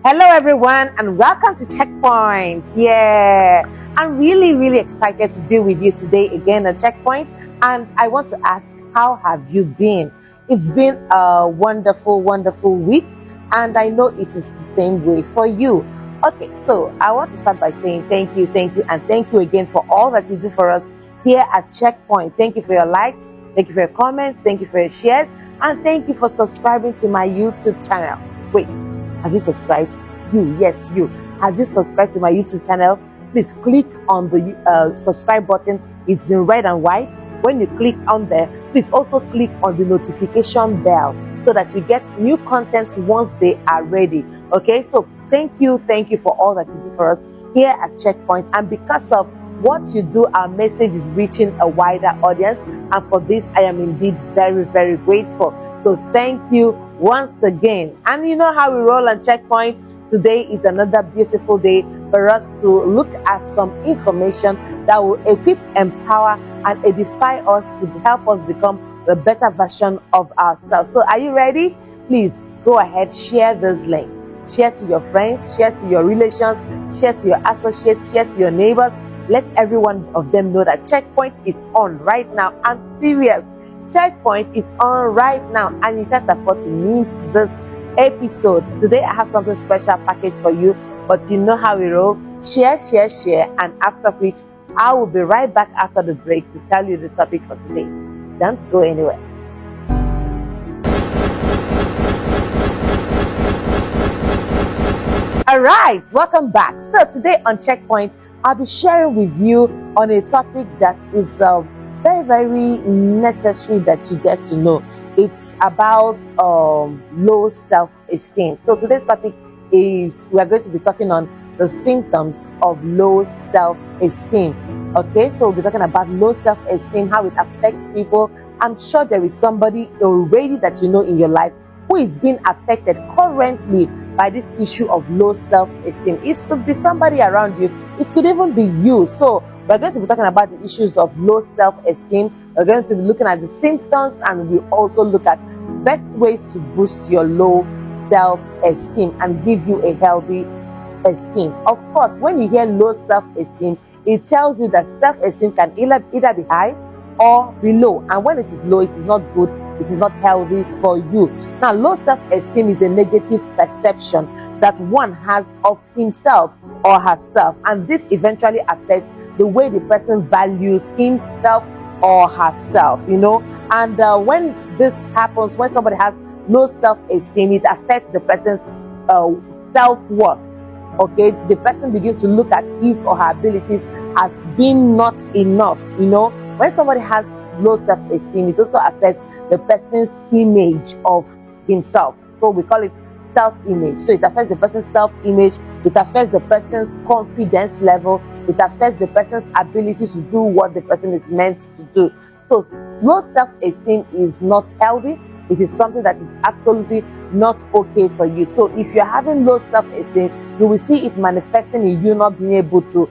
Hello everyone and welcome to Checkpoint. I'm really excited to be with you today again at Checkpoint, and I want to ask, how have you been? It's been a wonderful week, and I know it is the same way for you. Okay, so I want to start by saying thank you, and thank you again for all that you do for us here at Checkpoint. Thank you for your likes, thank you for your comments, thank you for your shares, and thank you for subscribing to my YouTube channel. Wait, have you subscribed? Yes, you. Have you subscribed to my YouTube channel? Please click on the subscribe button. It's in red and white. When you click on there, please also click on the notification bell so that you get new content once they are ready. Okay, so thank you for all that you do for us here at Checkpoint. And because of what you do, our message is reaching a wider audience. And for this, I am indeed very grateful. So thank you once again. And you know how we roll on Checkpoint. Today is another beautiful day for us to look at some information that will equip, empower, and edify us to help us become a better version of ourselves. So are you ready? Please go ahead, share this link. Share to your friends, share to your relations, share to your associates, share to your neighbors. Let every one of them know that Checkpoint is on right now. I'm serious. Checkpoint is on right now, and you can't afford to miss this episode. Today I have something special packaged for you, but you know how we roll. Share, and after which I will be right back after the break to tell you the topic for today. Don't go anywhere. All right, welcome back. So today on Checkpoint, I'll be sharing with you on a topic that is very necessary that you get to know. It's about low self-esteem. So today's topic is, we are going to be talking on the symptoms of low self-esteem. Okay, so we'll be talking about low self-esteem, how it affects people. I'm sure there is somebody already that you know in your life who is being affected currently by this issue of low self-esteem. It could be somebody around you. It could even be you. So we're going to be talking about the issues of low self-esteem. We're going to be looking at the symptoms, and we'll also look at best ways to boost your low self-esteem and give you a healthy esteem. Of course, when you hear low self-esteem, it tells you that self-esteem can either be high or be low. And when it is low, it is not good. It is not healthy for you. Now, low self-esteem is a negative perception that one has of himself or herself, and this eventually affects the way the person values himself or herself, and when this happens, when somebody has low self-esteem, it affects the person's self-worth. Okay, the person begins to look at his or her abilities as being not enough. When somebody has low self-esteem, it also affects the person's image of himself. So we call it self-image. So it affects the person's self-image, it affects the person's confidence level, it affects the person's ability to do what the person is meant to do. So low self-esteem is not healthy. It is something that is absolutely not okay for you. So if you're having low self-esteem, you will see it manifesting in you not being able to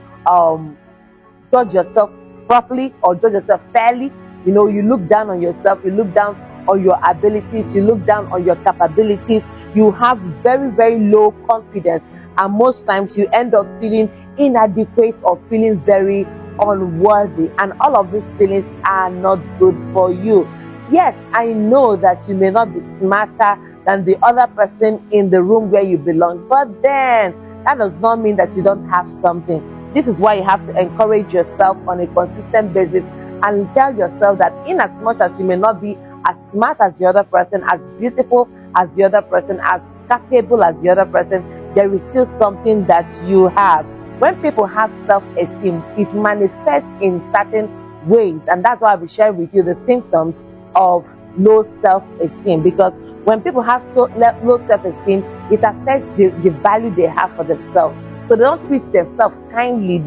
judge yourself properly or judge yourself fairly. You look down on yourself, you look down on your abilities, you look down on your capabilities, you have very low confidence, and most times you end up feeling inadequate or feeling very unworthy, and all of these feelings are not good for you. Yes, I know that you may not be smarter than the other person in the room where you belong, but then that does not mean that you don't have something. This is why you have to encourage yourself on a consistent basis and tell yourself that in as much as you may not be as smart as the other person, as beautiful as the other person, as capable as the other person, there is still something that you have. When people have self-esteem, it manifests in certain ways, and that's why I'll be sharing with you the symptoms of low self-esteem. Because when people have low self-esteem, it affects the value they have for themselves. So they don't treat themselves kindly.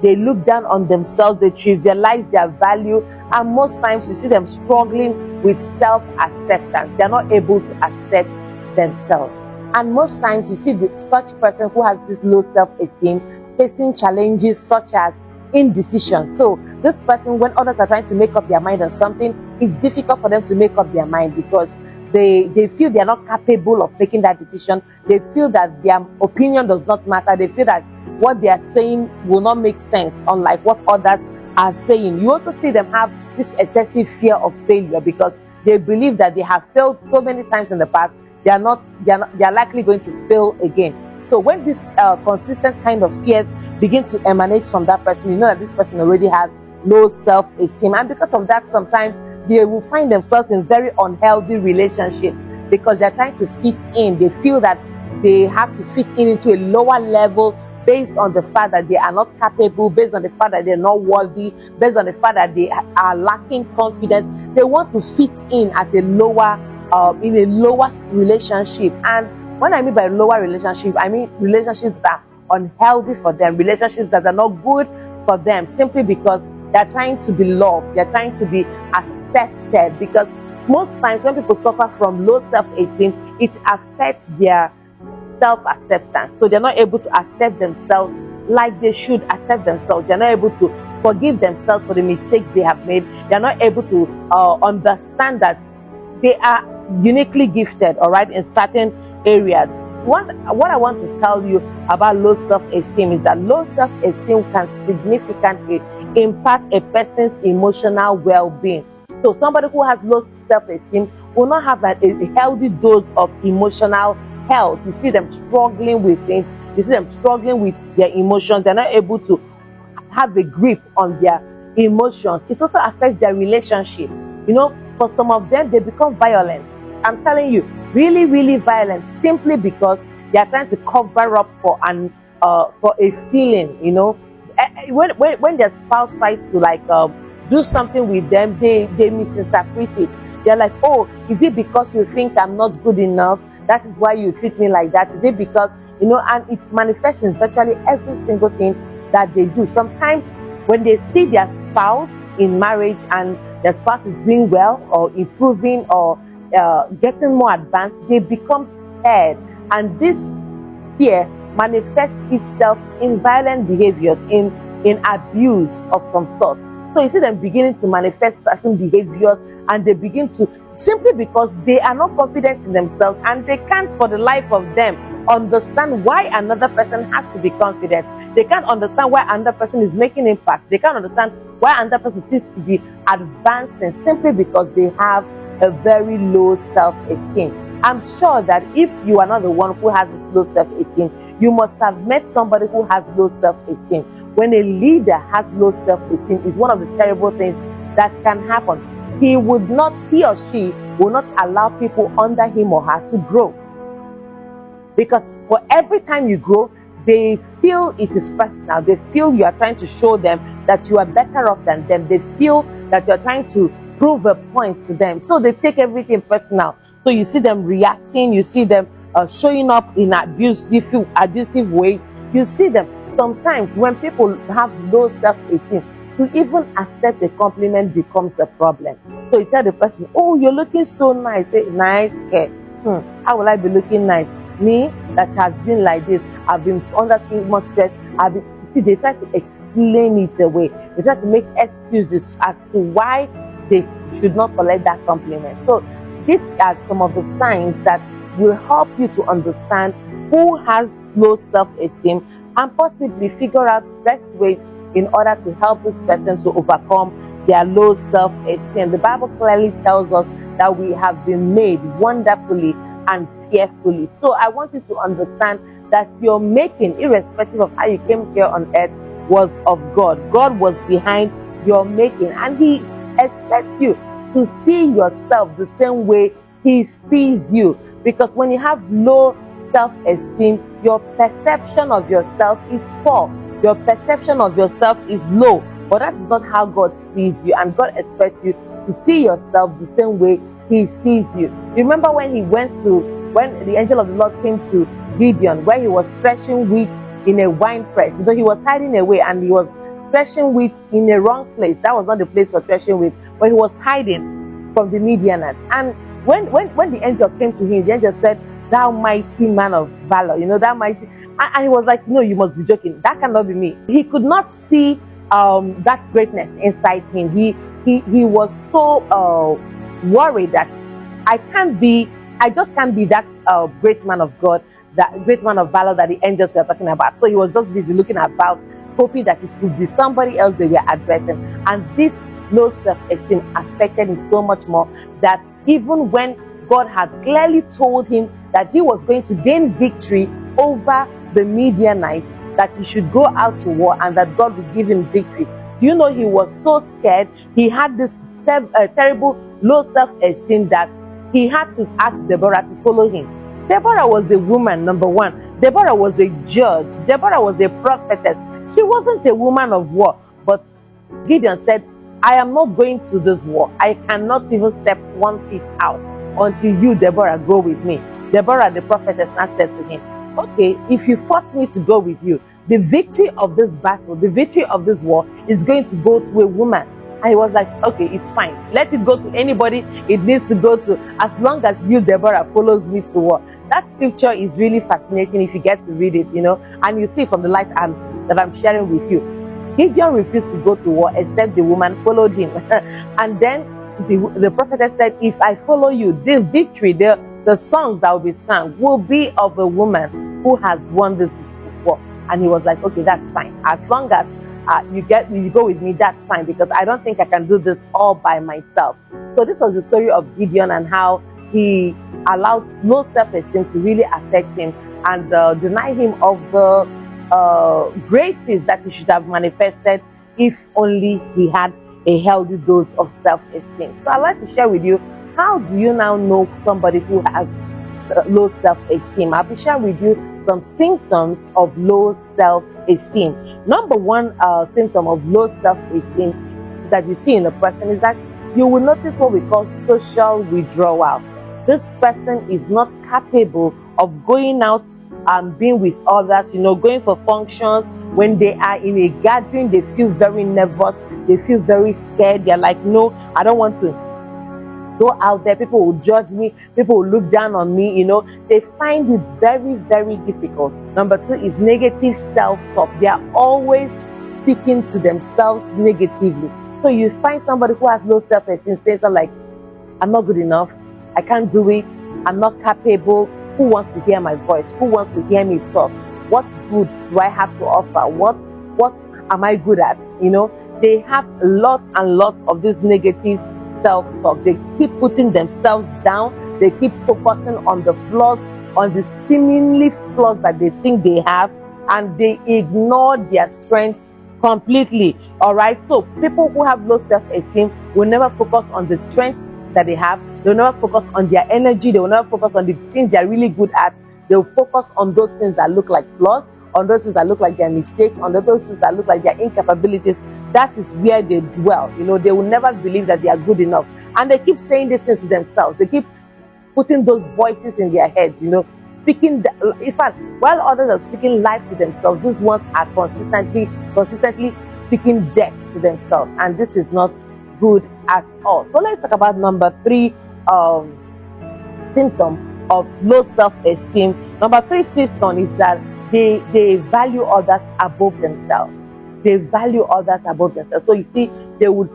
They look down on themselves, they trivialize their value, and most times you see them struggling with self-acceptance. They are not able to accept themselves. And most times you see such person who has this low self-esteem facing challenges such as indecision. So this person, when others are trying to make up their mind on something, it's difficult for them to make up their mind because They feel they are not capable of making that decision. They feel that their opinion does not matter. They feel that what they are saying will not make sense, unlike what others are saying. You also see them have this excessive fear of failure because they believe that they have failed so many times in the past. They are likely going to fail again. So when this consistent kind of fears begin to emanate from that person, you know that this person already has low self-esteem, and because of that, sometimes they will find themselves in very unhealthy relationships because they're trying to fit in. They feel that they have to fit in into a lower level based on the fact that they are not capable, based on the fact that they're not worthy, based on the fact that they are lacking confidence. They want to fit in at a lower, in a lower relationship. And when I mean by lower relationship, I mean relationships that are unhealthy for them, relationships that are not good for them, simply because they're trying to be loved, they're trying to be accepted. Because most times when people suffer from low self-esteem, it affects their self-acceptance. So they're not able to accept themselves like they should accept themselves. They're not able to forgive themselves for the mistakes they have made. They're not able to understand that they are uniquely gifted, all right, in certain areas. What I want to tell you about low self-esteem is that low self-esteem can significantly impact a person's emotional well-being. So somebody who has low self-esteem will not have a healthy dose of emotional health. You see them struggling with things. You see them struggling with their emotions. They're not able to have a grip on their emotions. It also affects their relationship. You know, for some of them, they become violent. I'm telling you, really, really violent, simply because they are trying to cover up for a feeling. You know, when their spouse tries to do something with them, they misinterpret it. They're like, oh, is it because you think I'm not good enough? That is why you treat me like that? Is it because, you know, and it manifests in virtually every single thing that they do. Sometimes when they see their spouse in marriage and their spouse is doing well or improving or getting more advanced, they become scared. And this fear manifests itself in violent behaviors, in abuse of some sort. So you see them beginning to manifest certain behaviors, and they begin to, simply because they are not confident in themselves and they can't for the life of them understand why another person has to be confident. They can't understand why another person is making impact. They can't understand why another person seems to be advancing, simply because they have a very low self-esteem. I'm sure that if you are not the one who has low self-esteem, you must have met somebody who has low self-esteem. When a leader has low self-esteem, it's one of the terrible things that can happen. He or she will not allow people under him or her to grow. Because for every time you grow, they feel it is personal. They feel you are trying to show them that you are better off than them. They feel that you are trying to prove a point to them. So they take everything personal. So you see them reacting. You see them showing up in abusive ways. You see them sometimes when people have low self-esteem, to even accept a compliment becomes a problem. So you tell the person, oh, you're looking so nice. Say, nice hair. How will I be looking nice? Me that has been like this, I've been under too much stress. See, they try to explain it away. They try to make excuses as to why they should not collect that compliment. So these are some of the signs that will help you to understand who has low self-esteem and possibly figure out best ways in order to help this person to overcome their low self-esteem. The Bible clearly tells us that we have been made wonderfully and fearfully. So I want you to understand that your making, irrespective of how you came here on earth, was of God. God was behind your making, and He expects you to see yourself the same way He sees you. Because when you have low self-esteem, your perception of yourself is poor. Your perception of yourself is low. But that is not how God sees you. And God expects you to see yourself the same way He sees you. Remember when the angel of the Lord came to Gideon, where he was threshing wheat in a wine press. You know, he was hiding away and he was threshing wheat in a wrong place. That was not the place for threshing wheat, but he was hiding from the Midianites. And when the angel came to him, the angel said, thou mighty man of valor, you know, that mighty. And he was like, no, you must be joking. That cannot be me. He could not see that greatness inside him. He was so worried that I just can't be that great man of God, that great man of valor that the angels were talking about. So he was just busy looking about, hoping that it could be somebody else they were addressing. And this low self-esteem affected him so much more that even when God had clearly told him that he was going to gain victory over the Midianites, that he should go out to war and that God would give him victory, do you know he was so scared? He had this terrible low self-esteem that he had to ask Deborah to follow him. Deborah was a woman, number one. Deborah was a judge. Deborah was a prophetess. She wasn't a woman of war. But Gideon said, I am not going to this war. I cannot even step 1 foot out until you, Deborah, go with me. Deborah, the prophetess, now said to him, okay, if you force me to go with you, the victory of this battle, the victory of this war is going to go to a woman. And he was like, okay, it's fine. Let it go to anybody it needs to go to, as long as you, Deborah, follows me to war. That scripture is really fascinating if you get to read it, and you see from the light that I'm sharing with you. Gideon refused to go to war except the woman followed him. And then the prophetess said, if I follow you, the victory, the songs that will be sung will be of a woman who has won this war. And he was like, okay, that's fine. As long as you go with me, that's fine, because I don't think I can do this all by myself. So this was the story of Gideon and how he allowed low self-esteem to really affect him and deny him of the graces that he should have manifested if only he had a healthy dose of self-esteem. So I'd like to share with you, how do you now know somebody who has low self-esteem? I'll be sharing with you some symptoms of low self-esteem. Number one symptom of low self-esteem that you see in a person is that you will notice what we call social withdrawal. This person is not capable of going out and being with others, going for functions. When they are in a gathering, they feel very nervous, they feel very scared. They're like, no, I don't want to go out there. People will judge me, people will look down on me. They find it very, very difficult. Number two is negative self-talk. They are always speaking to themselves negatively. So you find somebody who has low self-esteem saying something like, I'm not good enough, I can't do it, I'm not capable. Who wants to hear my voice? Who wants to hear me talk? What good do I have to offer? What am I good at? They have lots and lots of this negative self-talk. They keep putting themselves down. They keep focusing on the flaws, on the seemingly flaws that they think they have, and they ignore their strengths completely. All right. So people who have low self-esteem will never focus on the strengths that they have. They'll never focus on their energy. They will never focus on the things they're really good at. They'll focus on those things that look like flaws, on those things that look like their mistakes, on those things that look like their incapabilities. That is where they dwell. They will never believe that they are good enough. And they keep saying these things to themselves. They keep putting those voices in their heads, speaking. In fact, while others are speaking life to themselves, these ones are consistently speaking death to themselves. And this is not good at all. So let's talk about number three symptom of low self-esteem. Number three symptom is that they value others above themselves. They value others above themselves. So you see, they would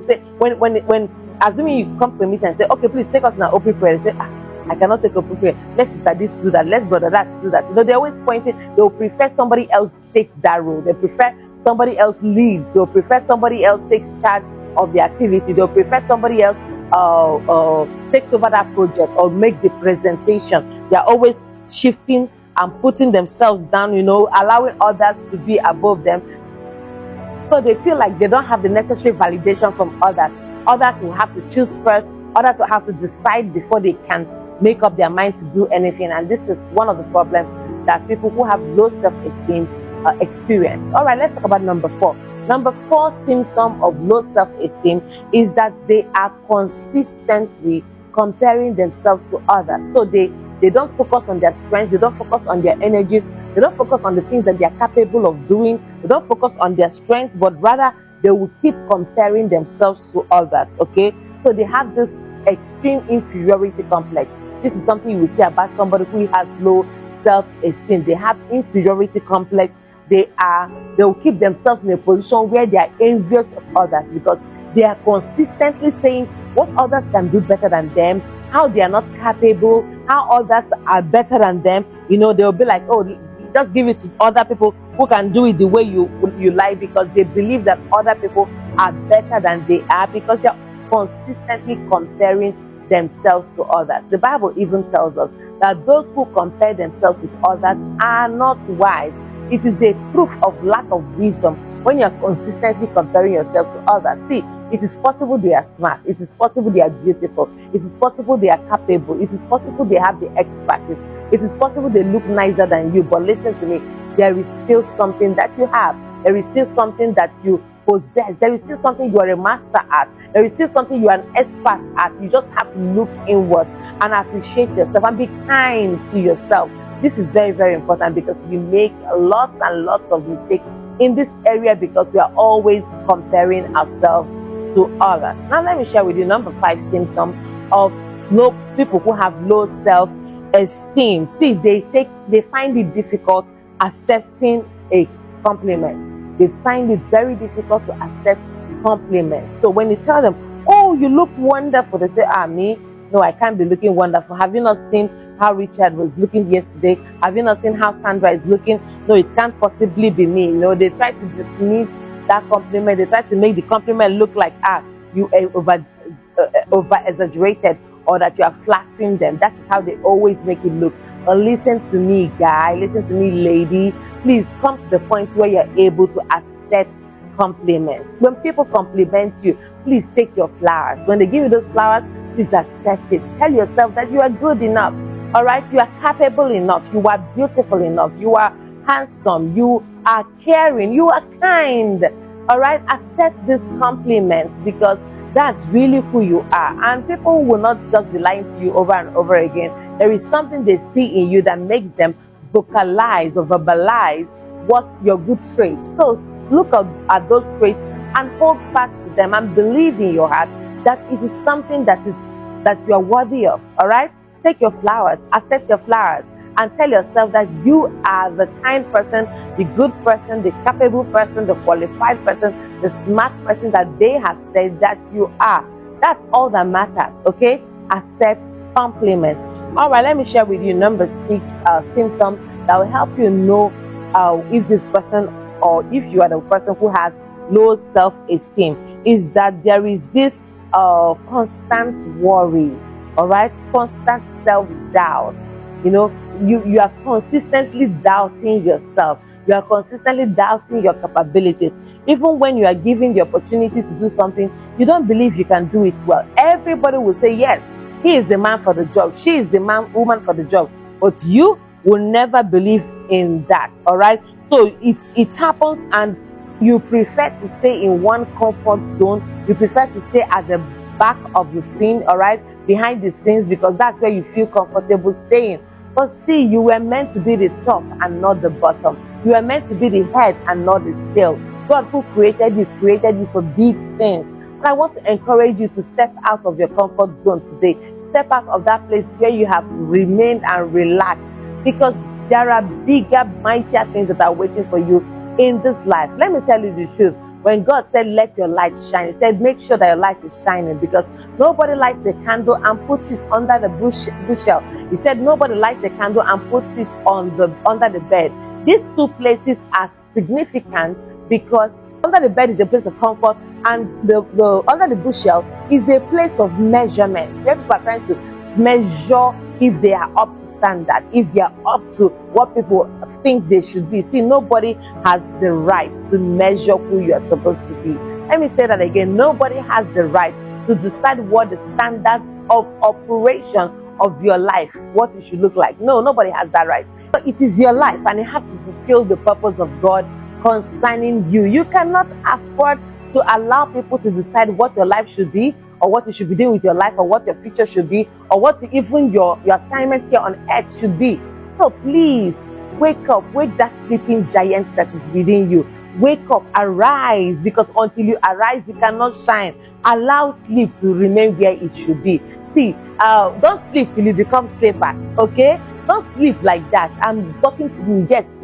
say, when assuming you come to a meeting and say, okay, please take us in an open prayer, they say, I cannot take open prayer. Let's sister this do that. Let's brother that do that. They're always pointing. They'll prefer somebody else takes that role. They prefer somebody else leads. They'll prefer somebody else takes charge of the activity. They'll prefer somebody else takes over that project or makes the presentation. They're always shifting and putting themselves down, allowing others to be above them. So they feel like they don't have the necessary validation from others. Others will have to choose first. Others will have to decide before they can make up their mind to do anything. And this is one of the problems that people who have low self-esteem experience. All right, let's talk about number four. Number four symptom of low self-esteem is that they are consistently comparing themselves to others. So they don't focus on their strengths, they don't focus on their energies, they don't focus on the things that they are capable of doing, they don't focus on their strengths, but rather they will keep comparing themselves to others. Okay, so they have this extreme inferiority complex. This is something you will see about somebody who has low self-esteem. They have inferiority complex. They will keep themselves in a position where they are envious of others because they are consistently saying what others can do better than them, how they are not capable, how others are better than them. They'll be like, oh, just give it to other people who can do it the way you like, because they believe that other people are better than they are, because they're consistently comparing themselves to others. The Bible even tells us that those who compare themselves with others are not wise. It is a proof of lack of wisdom when you're consistently comparing yourself to others. See, it is possible they are smart. It is possible they are beautiful. It is possible they are capable. It is possible they have the expertise. It is possible they look nicer than you. But listen to me, there is still something that you have. There is still something that you possess. There is still something you are a master at. There is still something you are an expert at. You just have to look inward and appreciate yourself and be kind to yourself. This is very, very important, because we make lots and lots of mistakes in this area because we are always comparing ourselves to others. Now let me share with you number 5 symptom of people who have low self-esteem. See, they find it difficult accepting a compliment. They find it very difficult to accept compliments. So when you tell them, oh, you look wonderful, they say, me? No, I can't be looking wonderful. Have you not seen how Richard was looking yesterday? Have you not seen how Sandra is looking? No, it can't possibly be me. They try to dismiss that compliment. They try to make the compliment look like, you over exaggerated, or that you are flattering them. That is how they always make it look. But listen to me, guy. Listen to me, lady. Please come to the point where you're able to accept compliments. When people compliment you, please take your flowers. When they give you those flowers, please accept it. Tell yourself that you are good enough. All right, you are capable enough. You are beautiful enough. You are handsome. You are caring. You are kind. All right, accept these compliments, because that's really who you are. And people will not just be lying to you over and over again. There is something they see in you that makes them vocalize or verbalize what's your good traits. So look at those traits and hold fast to them, and believe in your heart that it is something that you are worthy of. All right, take your flowers, accept your flowers, and tell yourself that you are the kind person, the good person, the capable person, the qualified person, the smart person that they have said that you are. That's all that matters. Okay, accept compliments. All right, let me share with you number 6 symptom that will help you know if this person, or if you are the person who has low self-esteem, is that there is this constant worry. All right, constant self-doubt. You are consistently doubting yourself. You are consistently doubting your capabilities. Even when you are given the opportunity to do something, you don't believe you can do it well. Everybody will say, yes, he is the man for the job. She is the woman for the job. But you will never believe in that. All right. So it happens, and you prefer to stay in one comfort zone. You prefer to stay at the back of the scene. All right, behind the scenes, because that's where you feel comfortable staying. But see, you were meant to be the top and not the bottom. You were meant to be the head and not the tail. God, who created you for big things. And I want to encourage you to step out of your comfort zone today. Step out of that place where you have remained and relaxed, because there are bigger, mightier things that are waiting for you in this life. Let me tell you the truth. When God said, let your light shine, He said, make sure that your light is shining, because nobody lights a candle and puts it under the bushel. He said, nobody lights a candle and puts it under the bed. These two places are significant, because under the bed is a place of comfort, and the under the bushel is a place of measurement, where people are trying to measure if they are up to standard, if they are up to what people think they should be. See, nobody has the right to measure who you are supposed to be. Let me say that again. Nobody has the right to decide what the standards of operation of your life, what it should look like. No, nobody has that right. But it is your life, and it has to fulfill the purpose of God concerning you. You cannot afford to allow people to decide what your life should be, or what you should be doing with your life, or what your future should be, or what even your assignment here on earth should be. So please, wake up, wake that sleeping giant that is within you. Wake up, arise, because until you arise, you cannot shine. Allow sleep to remain where it should be. See, don't sleep till you become sleepers, okay? Don't sleep like that. I'm talking to you. Yes.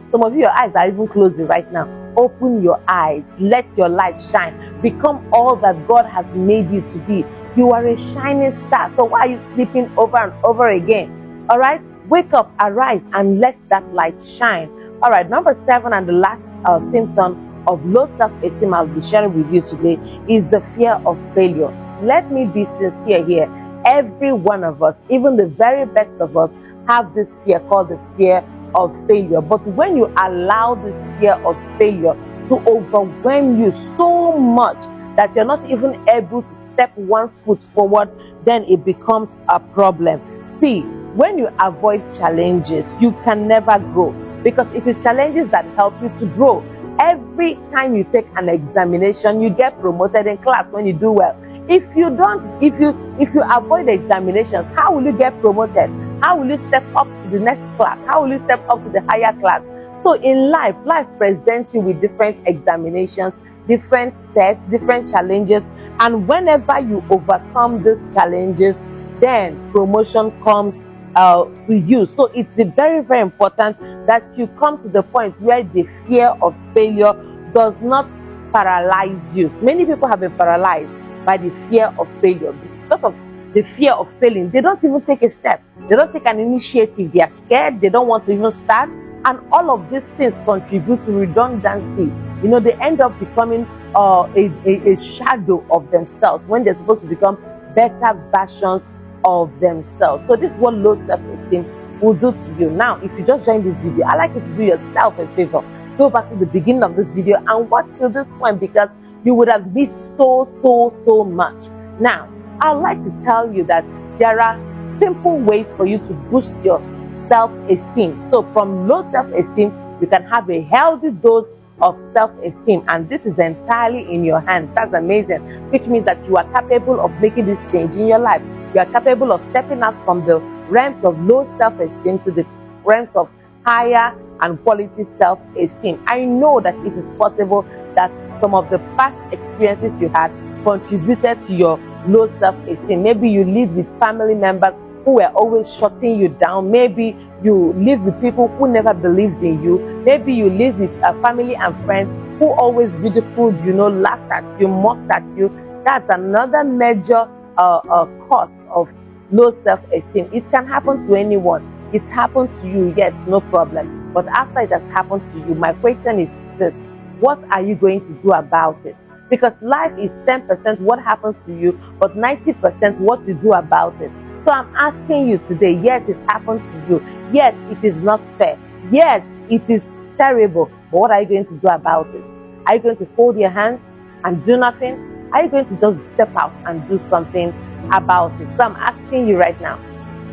Some of you, your eyes are even closing right now. Open your eyes. Let your light shine. Become all that God has made you to be. You are a shining star. So why are you sleeping over and over again? All right? Wake up, arise, and let that light shine. All right, number 7 and the last symptom of low self-esteem I'll be sharing with you today is the fear of failure. Let me be sincere here. Every one of us, even the very best of us, have this fear called the fear of failure. But when you allow this fear of failure to overwhelm you so much that you're not even able to step one foot forward, then it becomes a problem. See, when you avoid challenges, you can never grow, because it is challenges that help you to grow. Every time you take an examination, you get promoted in class when you do well. If you avoid the examinations, how will you get promoted? How will you step up to the next class? How will you step up to the higher class? So in life presents you with different examinations, different tests, different challenges, and whenever you overcome these challenges, then promotion comes to you. So it's very, very important that you come to the point where the fear of failure does not paralyze you. Many people have been paralyzed by the fear of failure. Because of the fear of failing, they don't even take a step. They don't take an initiative. They are scared. They don't want to even start. And all of these things contribute to redundancy. They end up becoming a shadow of themselves when they're supposed to become better versions of themselves. So this is what low self-esteem will do to you. Now, if you just joined this video, I'd like you to do yourself a favor. Go back to the beginning of this video and watch till this point, because you would have missed so much. Now, I'd like to tell you that there are simple ways for you to boost your self-esteem. So from low self-esteem, you can have a healthy dose of self-esteem, and this is entirely in your hands. That's amazing, which means that you are capable of making this change in your life. You are capable of stepping out from the realms of low self-esteem to the realms of higher and quality self-esteem. I know that it is possible that some of the past experiences you had contributed to your low self-esteem. Maybe you live with family members who were always shutting you down. Maybe you live with people who never believed in you. Maybe you live with family and friends who always ridiculed you, laughed at you, mocked at you. That's another major cause of low self-esteem. It can happen to anyone. It's happened to you, yes, no problem. But after it has happened to you, my question is this: what are you going to do about it? Because life is 10% what happens to you, but 90% what you do about it. So I'm asking you today, yes, it happened to you. Yes, it is not fair. Yes, it is terrible. But what are you going to do about it? Are you going to fold your hands and do nothing? Are you going to just step out and do something about it? So I'm asking you right now,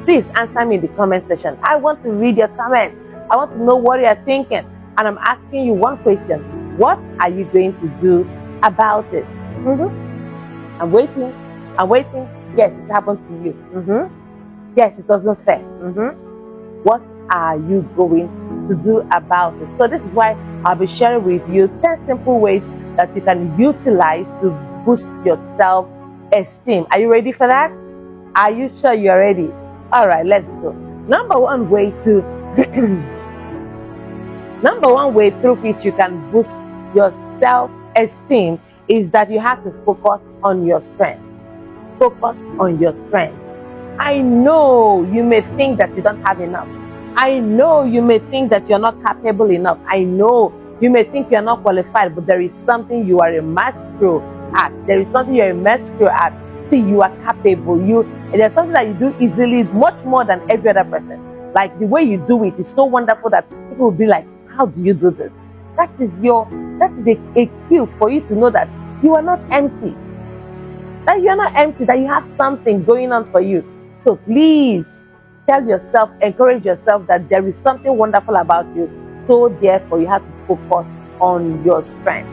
please answer me in the comment section. I want to read your comments. I want to know what you are thinking. And I'm asking you one question: what are you going to do about it? I'm waiting. Yes, it happened to you. Yes, it wasn't fair. What are you going to do about it? So this is why I'll be sharing with you 10 simple ways that you can utilize to boost your self-esteem. Are you ready for that? Are you sure you're ready? All right, let's go. Number one way through which you can boost your self-esteem is that you have to focus on your strength. Focus on your strength. I know you may think that you don't have enough. I know you may think that you're not capable enough. I know you may think you're not qualified, but there is something you are a maestro at. There is something you're a maestro at. See, you are capable. There's something that you do easily, much more than every other person. Like the way you do it is so wonderful that people will be like, how do you do this? That is a cue for you to know that you are not empty. That you are not empty, that you have something going on for you. So please tell yourself, encourage yourself that there is something wonderful about you. So therefore, you have to focus on your strength.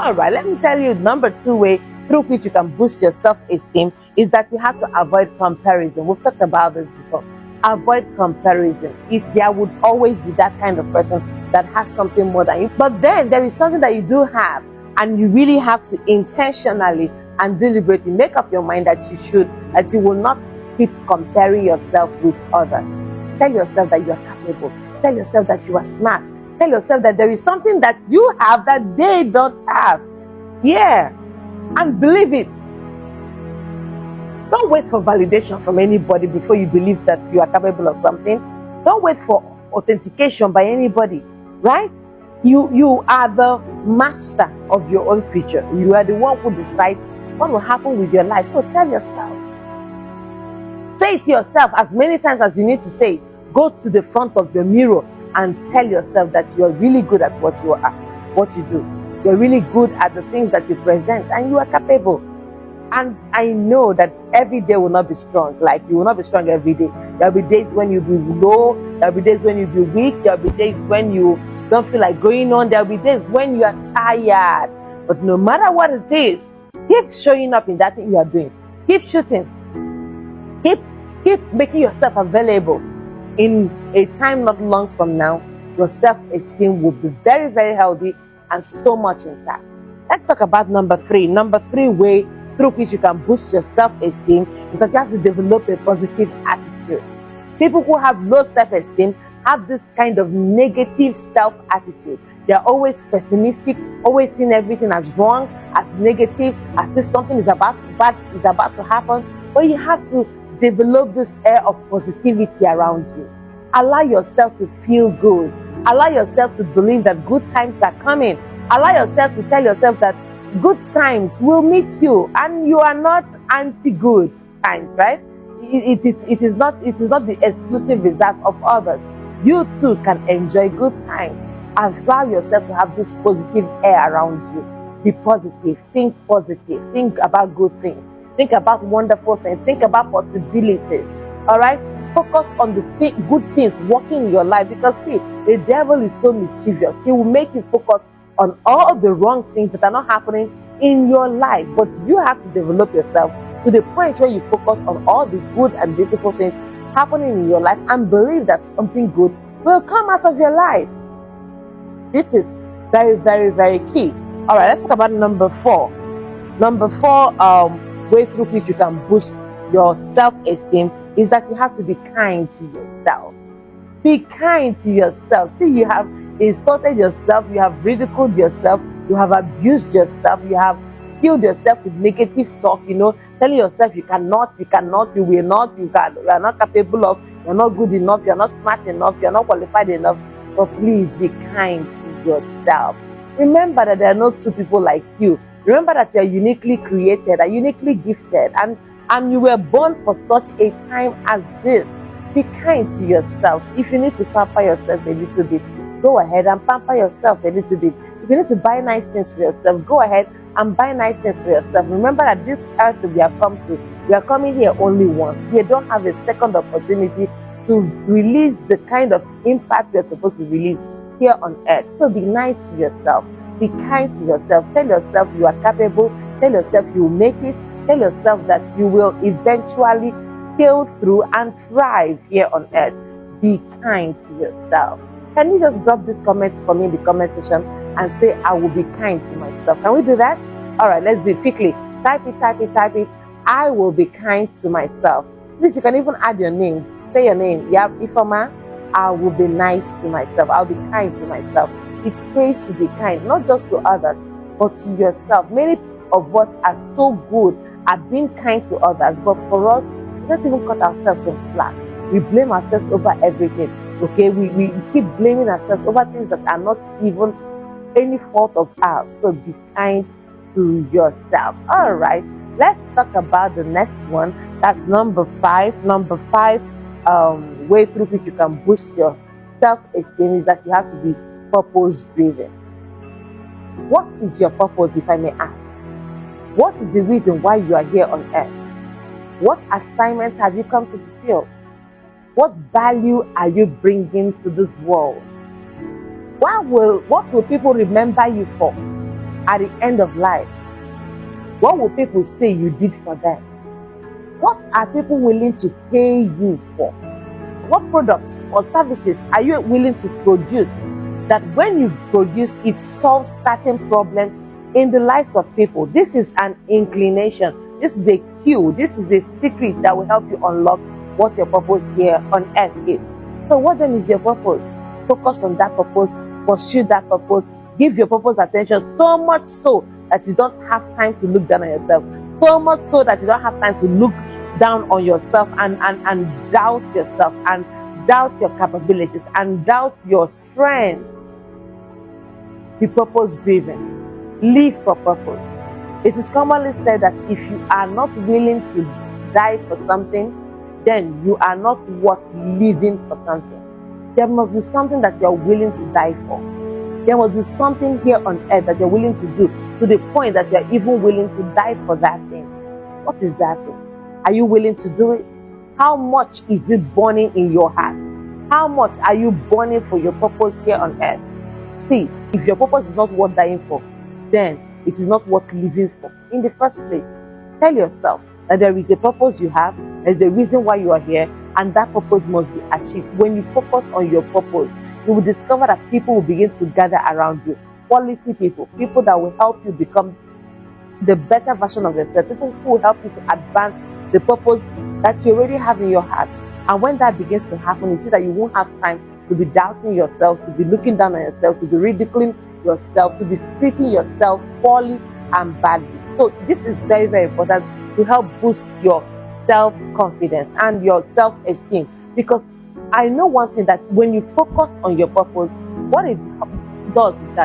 All right, let me tell you, number 2 way through which you can boost your self-esteem is that you have to avoid comparison. We've talked about this before. Avoid comparison. If there would always be that kind of person that has something more than you. But then there is something that you do have, and you really have to intentionally and deliberately make up your mind that you will not keep comparing yourself with others. Tell yourself that you are capable. Tell yourself that you are smart. Tell yourself that there is something that you have that they don't have. Yeah. And believe it. Don't wait for validation from anybody before you believe that you are capable of something. Don't wait for authentication by anybody, right? You are the master of your own future. You are the one who decides what will happen with your life. So tell yourself. Say it to yourself as many times as you need to say it. Go to the front of the mirror and tell yourself that you're really good at what you are, what you do. You're really good at the things that you present, and you are capable. And I know that every day will not be strong. Like, you will not be strong every day. There'll be days when you'll be low. There'll be days when you'll be weak. There'll be days when you don't feel like going on. There'll be days when you are tired. But no matter what it is, keep showing up in that thing you are doing. Keep shooting. Keep making yourself available. In a time not long from now, your self-esteem will be very, very healthy and so much intact. Let's talk about number 3. Number 3 way through which you can boost your self-esteem, because you have to develop a positive attitude. People who have low self-esteem have this kind of negative self-attitude. They're always pessimistic, always seeing everything as wrong, as negative, as if something bad is about to happen. But you have to develop this air of positivity around you. Allow yourself to feel good. Allow yourself to believe that good times are coming. Allow yourself to tell yourself that good times will meet you, and you are not anti-good times, right? It is not the exclusive result of others. You too can enjoy good times. Allow yourself to have this positive air around you. Be positive. Think positive. Think about good things. Think about wonderful things. Think about possibilities. All right? Focus on the good things working in your life, because see, the devil is so mischievous. He will make you focus on all the wrong things that are not happening in your life. But you have to develop yourself to the point where you focus on all the good and beautiful things happening in your life and believe that something good will come out of your life. This is very, very, very key. All right, let's talk about number 4. Number 4 way through which you can boost your self-esteem is that you have to be kind to yourself. Be kind to yourself. See, you have insulted yourself, you have ridiculed yourself, you have abused yourself, you have filled yourself with negative talk, telling yourself you cannot, you will not, you are not capable of, you're not good enough, you're not smart enough, you're not qualified enough. But please be kind to yourself. Remember that there are no two people like you. Remember that you are uniquely created, are uniquely gifted, and you were born for such a time as this. Be kind to yourself. If you need to pamper yourself a little bit, go ahead and pamper yourself a little bit. If you need to buy nice things for yourself, go ahead and buy nice things for yourself. Remember that this earth we have come to, we are coming here only once. We don't have a second opportunity to release the kind of impact we are supposed to release here on earth. So be nice to yourself. Be kind to yourself. Tell yourself you are capable. Tell yourself you will make it. Tell yourself that you will eventually scale through and thrive here on earth. Be kind to yourself. Can you just drop this comment for me in the comment section and say, I will be kind to myself? Can we do that? All right, let's do it quickly. Type it. I will be kind to myself. Please, you can even add your name. Say your name. Yeah, Ifoma. I will be nice to myself. I'll be kind to myself. It pays to be kind, not just to others, but to yourself. Many of us are so good at being kind to others, but for us, we don't even cut ourselves some slack. We blame ourselves over everything. Okay, we keep blaming ourselves over things that are not even any fault of ours. So be kind to yourself. All right, let's talk about the next one. That's number 5. Number 5 way through which you can boost your self-esteem is that you have to be purpose-driven. What is your purpose, if I may ask? What is the reason why you are here on earth? What assignment have you come to fulfill? What value are you bringing to this world? What will people remember you for at the end of life? What will people say you did for them? What are people willing to pay you for? What products or services are you willing to produce that when you produce, it solves certain problems in the lives of people? This is an inclination. This is a cue. This is a secret that will help you unlock what your purpose here on earth is. So what then is your purpose? Focus on that purpose. Pursue that purpose. Give your purpose attention, so much so that you don't have time to look down on yourself. So much so that you don't have time to look down on yourself and doubt yourself and doubt your capabilities and doubt your strengths. Be purpose driven. Live for purpose. It is commonly said that if you are not willing to die for something, then you are not worth living for something. There must be something that you are willing to die for. There must be something here on earth that you're willing to do to the point that you're even willing to die for that thing. What is that thing? Are you willing to do it? How much is it burning in your heart? How much are you burning for your purpose here on earth? See, if your purpose is not worth dying for, then it is not worth living for. In the first place, tell yourself that there is a purpose you have, there's a reason why you are here, and that purpose must be achieved. When you focus on your purpose, you will discover that people will begin to gather around you. Quality people, people that will help you become the better version of yourself, people who will help you to advance the purpose that you already have in your heart. And when that begins to happen, you see that you won't have time to be doubting yourself, to be looking down on yourself, to be ridiculing yourself, to be treating yourself poorly and badly. So this is very, very important to help boost your self-confidence and your self-esteem. Because I know one thing, that when you focus on your purpose, what it does is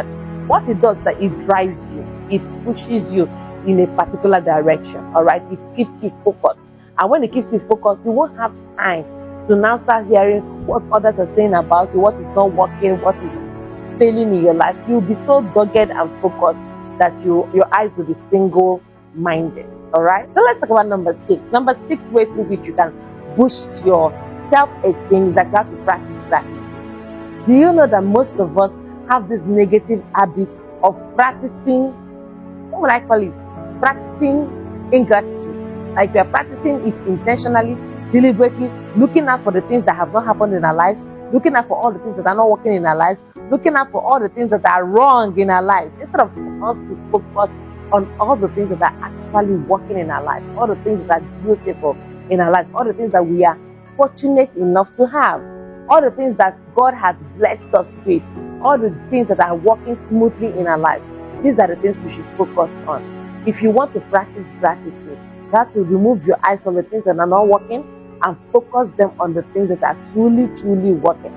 that it drives you, it pushes you in a particular direction. All right, it keeps you focused, and when it keeps you focused, you won't have time to now start hearing what others are saying about you, what is not working, what is failing in your life. You'll be so dogged and focused that your eyes will be single-minded. All right, so let's talk about number 6. Number 6 way through which you can boost your self-esteem is that you have to practice gratitude. Do you know that most of us have this negative habit of practicing, what would I call it? Practicing ingratitude. Like we are practicing it intentionally, deliberately, looking out for the things that have not happened in our lives, looking out for all the things that are not working in our lives, looking out for all the things that are wrong in our lives, instead of us to focus on all the things that are actually working in our lives, all the things that are beautiful in our lives, all the things that we are fortunate enough to have, all the things that God has blessed us with, all the things that are working smoothly in our lives. These are the things you should focus on. If you want to practice gratitude, you have to remove your eyes from the things that are not working and focus them on the things that are truly, truly working.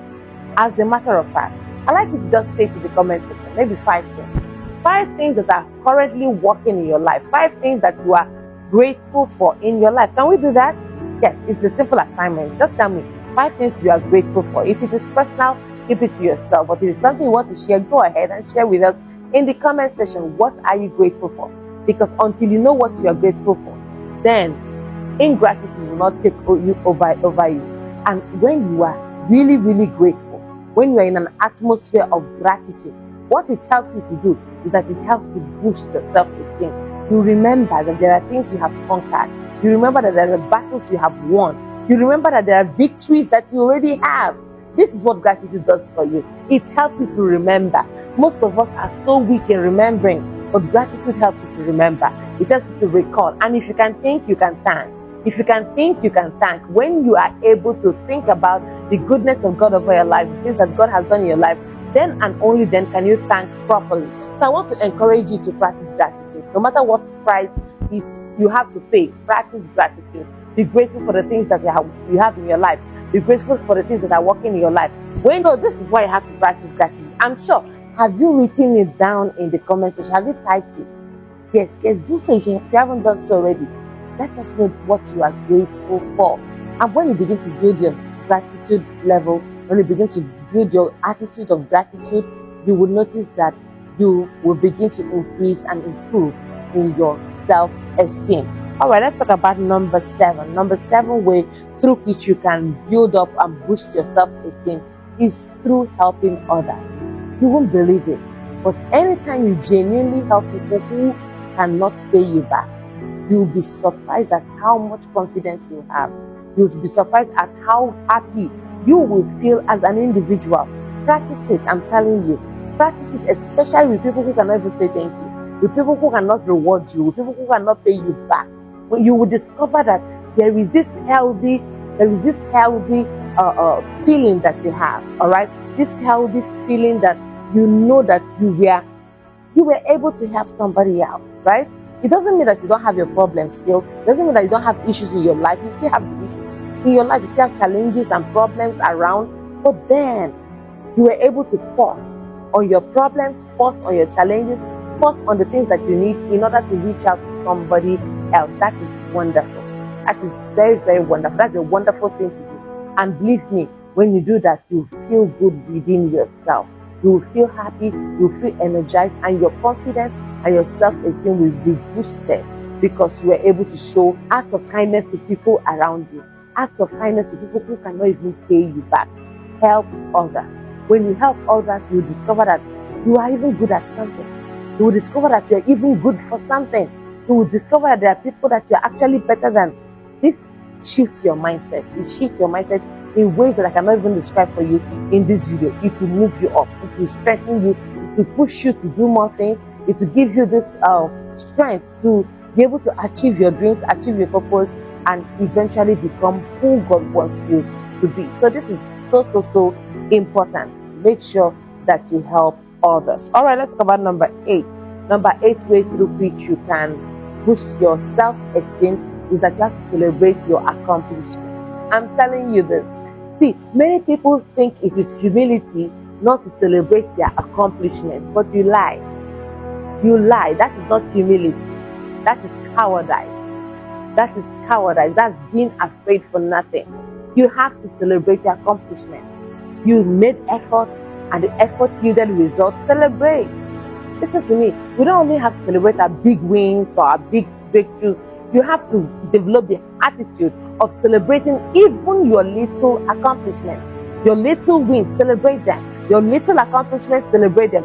As a matter of fact, I like you to just state in the comment section, maybe 5 things. 5 things that are currently working in your life. 5 things that you are grateful for in your life. Can we do that? Yes, it's a simple assignment. Just tell me 5 things you are grateful for. If it is personal, keep it to yourself. But if it's something you want to share, go ahead and share with us in the comment section. What are you grateful for? Because until you know what you are grateful for, then ingratitude will not take over you. And when you are really, really grateful, when you are in an atmosphere of gratitude, what it helps you to do is that it helps to boost your self-esteem. You remember that there are things you have conquered. You remember that there are battles you have won. You remember that there are victories that you already have. This is what gratitude does for you. It helps you to remember. Most of us are so weak in remembering, but gratitude helps you to remember. It helps you to recall. And if you can think, you can thank. If you can think, you can thank. When you are able to think about the goodness of God over your life, the things that God has done in your life, then and only then can you thank properly. So I want to encourage you to practice gratitude. No matter what price you have to pay, practice gratitude. Be grateful for the things that you have in your life. Be grateful for the things that are working in your life. So this is why you have to practice gratitude. I'm sure. Have you written it down in the comment section? Have you typed it? Yes, do so if you haven't done so already. Let us know what you are grateful for. And when you begin to build your gratitude level, when you begin to build your attitude of gratitude, you will notice that you will begin to increase and improve in your self-esteem. All right, let's talk about number 7. Number 7 way through which you can build up and boost your self-esteem is through helping others. You won't believe it, but anytime you genuinely help people who cannot pay you back, you'll be surprised at how much confidence you have. You'll be surprised at how happy you will feel as an individual. Practice it, I'm telling you. Practice it, especially with people who cannot even say thank you, with people who cannot reward you, with people who cannot pay you back. When you will discover that there is this healthy feeling that you have, all right? This healthy feeling that you know that you were able to help somebody out, right? It doesn't mean that you don't have your problems still. It doesn't mean that you don't have issues in your life. You still have the issues in your life. You still have challenges and problems around. But then you were able to pause on your problems, pause on your challenges, pause on the things that you need in order to reach out to somebody else. That is wonderful. That is very, very wonderful. That's a wonderful thing to do. And believe me, when you do that, you feel good within yourself. You will feel happy, you will feel energized, and your confidence and your self-esteem will be boosted because you were able to show acts of kindness to people around you, acts of kindness to people who cannot even pay you back. Help others. When you help others, you will discover that you are even good at something. You will discover that you are even good for something. You will discover that there are people that you are actually better than. This shifts your mindset. It shifts your mindset in ways that I cannot even describe for you in this video. It will move you up. It will strengthen you. It will push you to do more things. It will give you this strength to be able to achieve your dreams, achieve your purpose, and eventually become who God wants you to be. So this is so important. Make sure that you help others. All right, let's talk about number 8. Number 8 way through which you can boost your self-esteem is that you have to celebrate your accomplishment. I'm telling you this. See, many people think it is humility not to celebrate their accomplishment, but you lie. You lie. That is not humility. That is cowardice. That is cowardice. That's being afraid for nothing. You have to celebrate your accomplishment. You made effort, and the effort yielded results. Celebrate. Listen to me. We don't only have to celebrate our big wins or our big breakthroughs. You have to develop the attitude of celebrating even your little accomplishments. Your little wins, celebrate them. Your little accomplishments, celebrate them.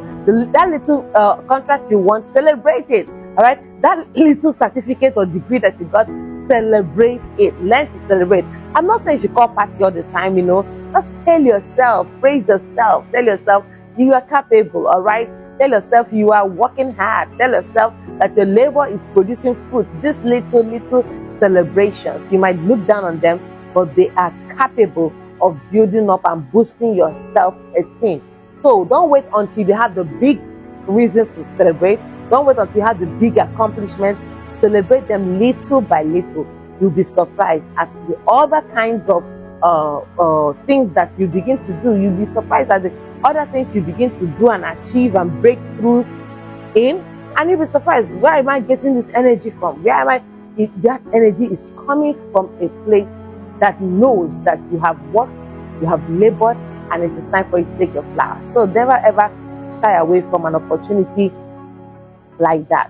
That little contract you want, celebrate it. All right? That little certificate or degree that you got, celebrate it. Learn to celebrate. I'm not saying you should call party all the time, Just tell yourself, praise yourself. Tell yourself you are capable, all right? Tell yourself you are working hard. Tell yourself that your labor is producing fruit. These little celebrations, you might look down on them, but they are capable of building up and boosting your self-esteem. So don't wait until you have the big reasons to celebrate. Don't wait until you have the big accomplishments. Celebrate them little by little. You'll be surprised at the other kinds of things that you begin to do. You'll be surprised at the other things you begin to do and achieve and break through in, and you'll be surprised, where am I getting this energy from? Where am I? That energy is coming from a place that knows that you have worked, you have labored, and it is time for you to take your flowers. So never ever shy away from an opportunity like that.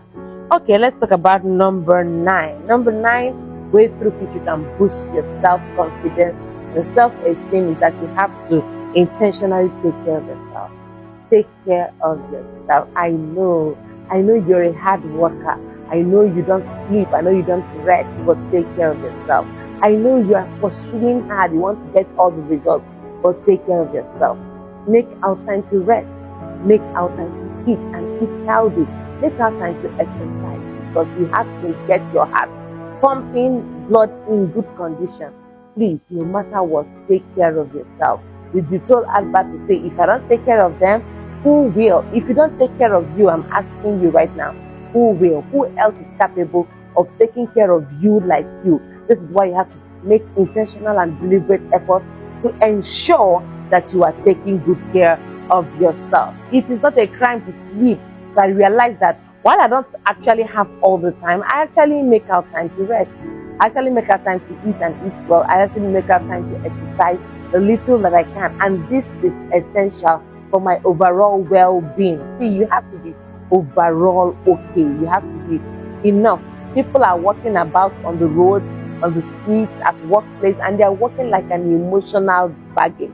Okay, let's talk about number 9. Number 9 way through which you can boost your self-confidence, your self-esteem, is that you have to intentionally take care of yourself. Take care of yourself. I know you're a hard worker. I know you don't sleep. I know you don't rest, but take care of yourself. I know you are pursuing hard. You want to get all the results, but take care of yourself. Make out time to rest. Make out time to eat and eat healthy. Make out time to exercise, because you have to get your heart pumping blood in good condition. Please, no matter what, take care of yourself. With the told Albert to say, if I don't take care of them, who will? If you don't take care of you, I'm asking you right now, who will? Who else is capable of taking care of you like you? This is why you have to make intentional and deliberate effort to ensure that you are taking good care of yourself. It is not a crime to sleep. So I realize that while I don't actually have all the time, I actually make out time to rest. I actually make out time to eat and eat well. I actually make out time to exercise the little that I can. And this is essential for my overall well-being. See, you have to be overall okay. You have to be enough. People are walking about on the roads, on the streets, at workplace, and they're walking like an emotional baggage,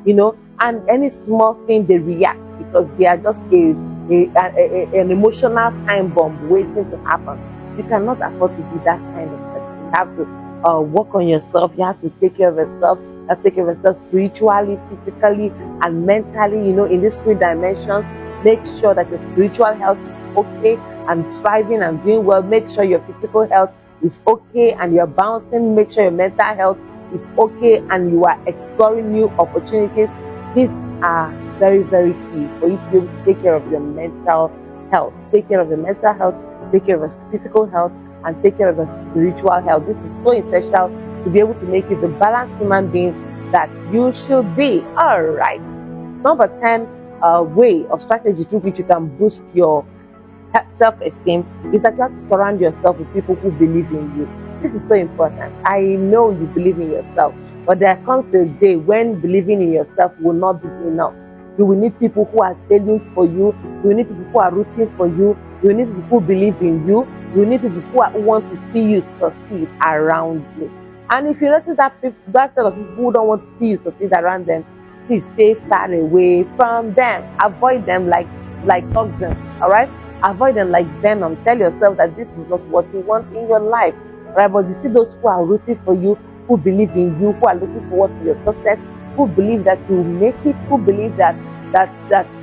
and any small thing they react because they are just an emotional time bomb waiting to happen. You cannot afford to be that kind of person. You have to work on yourself. You have to take care of yourself. You have to take care of yourself spiritually, physically, and mentally, in these 3 dimensions. Make sure that your spiritual health is okay and thriving and doing well. Make sure your physical health is okay and you're bouncing. Make sure your mental health is okay and you are exploring new opportunities. These are very, very key for you to be able to take care of your mental health. Take care of your mental health, take care of your physical health, and take care of your spiritual health. This is so essential to be able to make you the balanced human being that you should be. All right. Number 10 way or strategy through which you can boost your self-esteem is that you have to surround yourself with people who believe in you. This is so important. I know you believe in yourself, but there comes a day when believing in yourself will not be enough. You will need people who are praying for you. You will need people who are rooting for you. You will need people who believe in you. You will need people who want to see you succeed around you. And if you notice that set of people who don't want to see you succeed around them, please stay far away from them. Avoid them like toxins, all right? Avoid them like venom. Tell yourself that this is not what you want in your life, right? But you see those who are rooting for you, who believe in you, who are looking forward to your success, who believe that you will make it, who believe that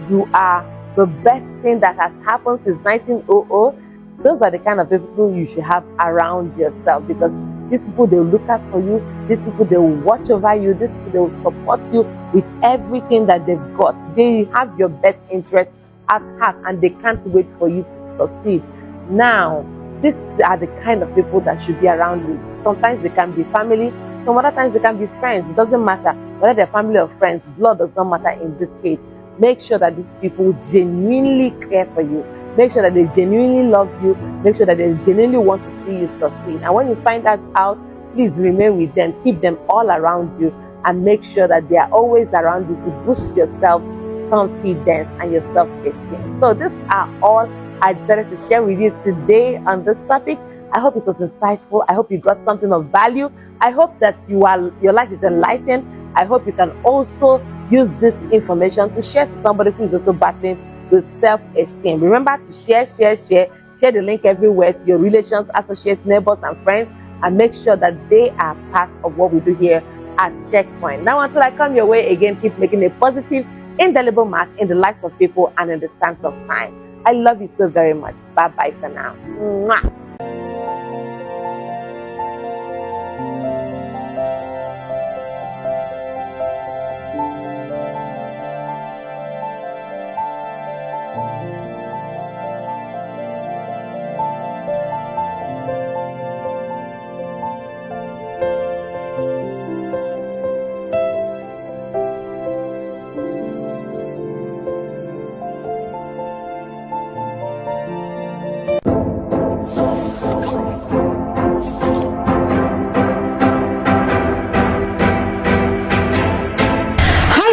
you are the best thing that has happened since 1900. Those are the kind of people you should have around yourself, because these people, they will look out for you. These people, they will watch over you. These people, they will support you with everything that they've got. They have your best interest at heart, and they can't wait for you to succeed. Now, these are the kind of people that should be around you. Sometimes they can be family. Some other times they can be friends. It doesn't matter whether they're family or friends. Blood does not matter in this case. Make sure that these people genuinely care for you. Make sure that they genuinely love you. Make sure that they genuinely want to see you succeed. And when you find that out, please remain with them. Keep them all around you, and make sure that they are always around you to boost your self-confidence and your self-esteem. So these are all I decided to share with you today on this topic. I hope it was insightful. I hope you got something of value. I hope that your life is enlightened. I hope you can also use this information to share to somebody who is also battling with self-esteem. Remember to share the link everywhere to your relations, associates, neighbors, and friends, and make sure that they are part of what we do here at Checkpoint. Now, until I come your way again, keep making a positive, indelible mark in the lives of people and in the sands of time. I love you so very much. Bye-bye for now. Mwah.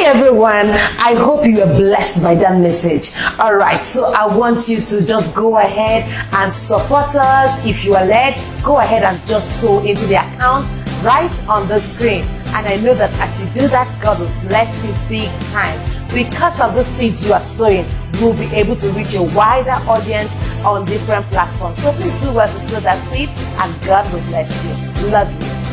Everyone, I hope you were blessed by that message. All right, so I want you to just go ahead and support us. If you are led, go ahead and just sow into the account right on the screen. And I know that as you do that, God will bless you big time. Because of the seeds you are sowing, you'll be able to reach a wider audience on different platforms. So please do well to sow that seed, and God will bless you. Love you.